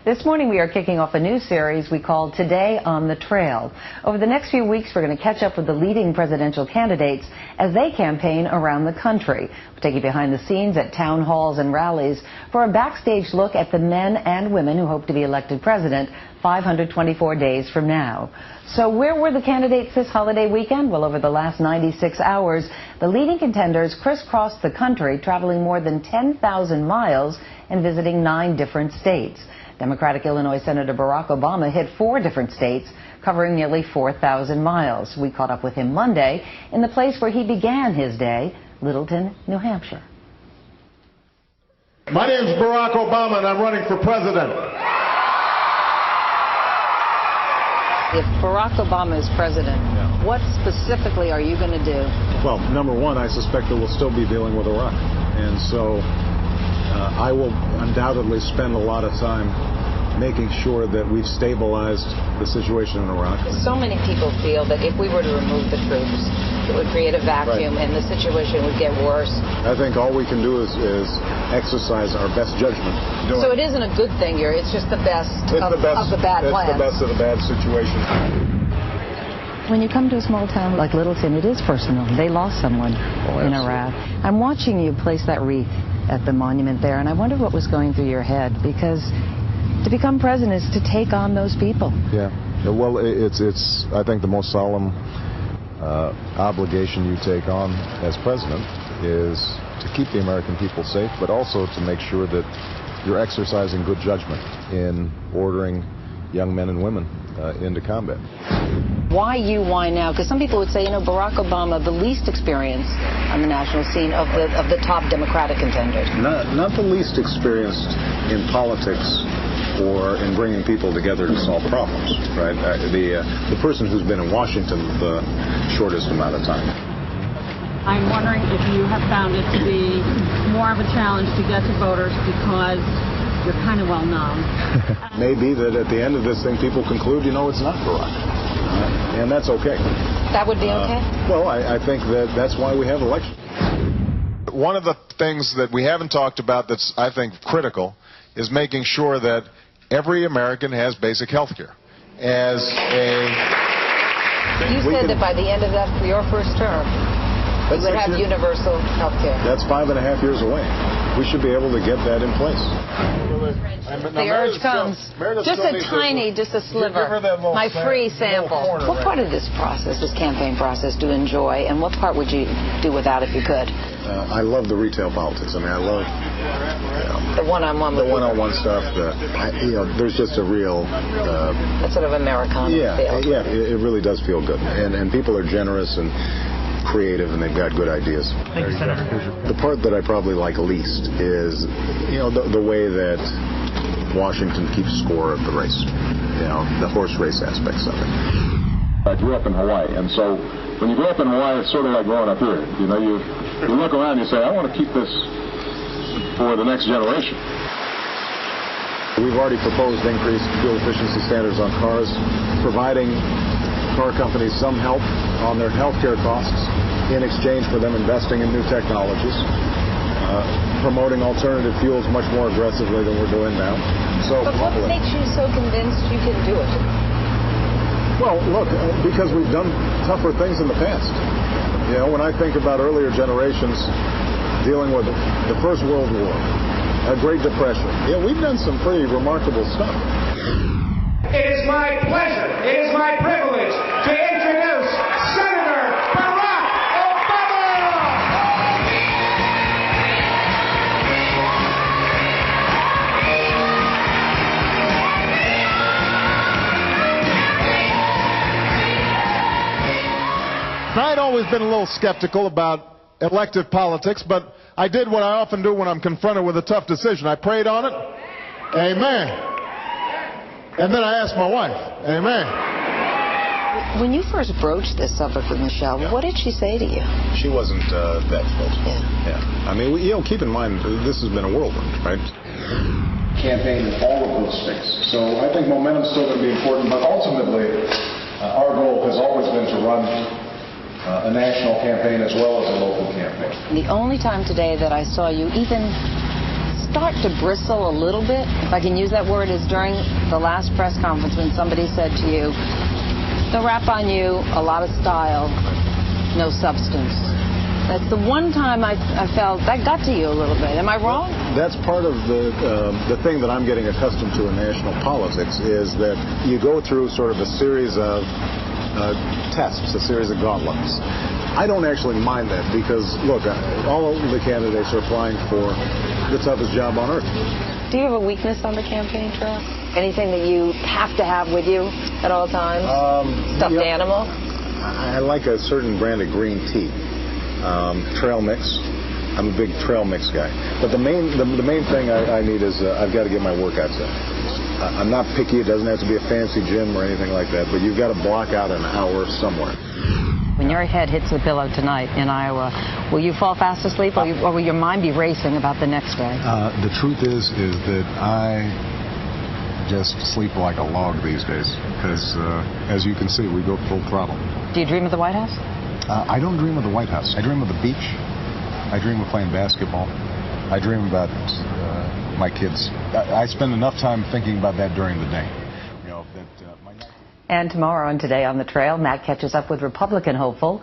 This morning we are kicking off a new series we call Today on the Trail. Over the next few weeks we're going to catch up with the leading presidential candidates as they campaign around the country. We'll take you behind the scenes at town halls and rallies for a backstage look at the men and women who hope to be elected president 524 days from now. So where were the candidates this holiday weekend? Well, over the last 96 hours, the leading contenders crisscrossed the country, traveling more than 10,000 miles and visiting 9 different states. Democratic Illinois Senator Barack Obama hit 4 different states, covering nearly 4,000 miles. We caught up with him Monday in the place where he began his day, Littleton, New Hampshire. My name's Barack Obama, and I'm running for president. If Barack Obama is president, what specifically are you going to do? Well, number one, I suspect that we'll still be dealing with Iraq. And so I will undoubtedly spend a lot of time making sure that we've stabilized the situation in Iraq. So many people feel that if we were to remove the troops, it would create a vacuum and the situation would get worse. I think all we can do is exercise our best judgment. So it isn't a good thing here, it's just the best of the bad plans. It's the best of the bad situation. When you come to a small town like Littleton, it is personal. They lost someone in Iraq. I'm watching you place that wreath at the monument there, and I wonder what was going through your head, because to become president is to take on those people. Yeah. Well, it's I think the most solemn obligation you take on as president is to keep the American people safe, but also to make sure that you're exercising good judgment in ordering young men and women into combat. Why you, why now? Because some people would say, you know, Barack Obama, the least experienced on the national scene of the top Democratic contenders. Not the least experienced in politics or in bringing people together to solve problems, right? The person who's been in Washington the shortest amount of time. I'm wondering if you have found it to be more of a challenge to get to voters because you're kind of well known. Maybe that at the end of this thing, people conclude, you know, it's not Barack. And that's okay. That would be okay? Well, I think that's why we have elections. One of the things that we haven't talked about that's, I think, critical is making sure that every American has basic health care. You said that by the end of that, for your first term, we would have universal health care. That's 5.5 years away. We should be able to get that in place. The urge comes. Just a sliver. My free sample. What part of this process, this campaign process, do you enjoy, and what part would you do without if you could? I love the retail politics. I mean, I love the one-on-one. The one-on-one stuff. There's just a real that sort of Americana feel. Yeah, it really does feel good, and people are generous and creative, and they've got good ideas. Thank you, Senator. The part that I probably like least is, the way that Washington keeps score of the race. The horse race aspects of it. I grew up in Hawaii, and so when you grow up in Hawaii, it's sort of like growing up here. You look around and you say, I want to keep this for the next generation. We've already proposed increased fuel efficiency standards on cars, providing car companies some help on their health care costs in exchange for them investing in new technologies, promoting alternative fuels much more aggressively than we're doing now. But what makes you so convinced you can do it? Well, look, because we've done tougher things in the past. When I think about earlier generations dealing with the First World War, a Great Depression, we've done some pretty remarkable stuff. It is my pleasure, it is my privilege to introduce Senator Barack Obama! I'd always been a little skeptical about elective politics, but I did what I often do when I'm confronted with a tough decision. I prayed on it. Amen. And then I asked my wife. Amen. When you first broached this subject with Michelle, what did she say to you? She wasn't that thrilled. Yeah. I mean, keep in mind, this has been a whirlwind, right? Campaign in all of those states. So I think momentum's still going to be important, but ultimately, our goal has always been to run a national campaign as well as a local campaign. The only time today that I saw you even start to bristle a little bit, if I can use that word, is during the last press conference when somebody said to you, "The rap on you, a lot of style, no substance." That's the one time I felt that got to you a little bit. Am I wrong? That's part of the thing that I'm getting accustomed to in national politics, is that you go through sort of a series of tests, a series of gauntlets. I don't actually mind that because, look, all of the candidates are applying for the toughest job on earth. Do you have a weakness on the campaign trail? Anything that you have to have with you at all times? Stuffed animal? I like a certain brand of green tea. Trail mix. I'm a big trail mix guy. But the main thing I need is I've got to get my workouts in. I'm not picky. It doesn't have to be a fancy gym or anything like that, but you've got to block out an hour somewhere. When your head hits the pillow tonight in Iowa, will you fall fast asleep, or will your mind be racing about the next day? The truth is that I just sleep like a log these days because, as you can see, we go full throttle. Do you dream of the White House? I don't dream of the White House. I dream of the beach. I dream of playing basketball. I dream about my kids. I spend enough time thinking about that during the day. And tomorrow on Today on the Trail, Matt catches up with Republican hopeful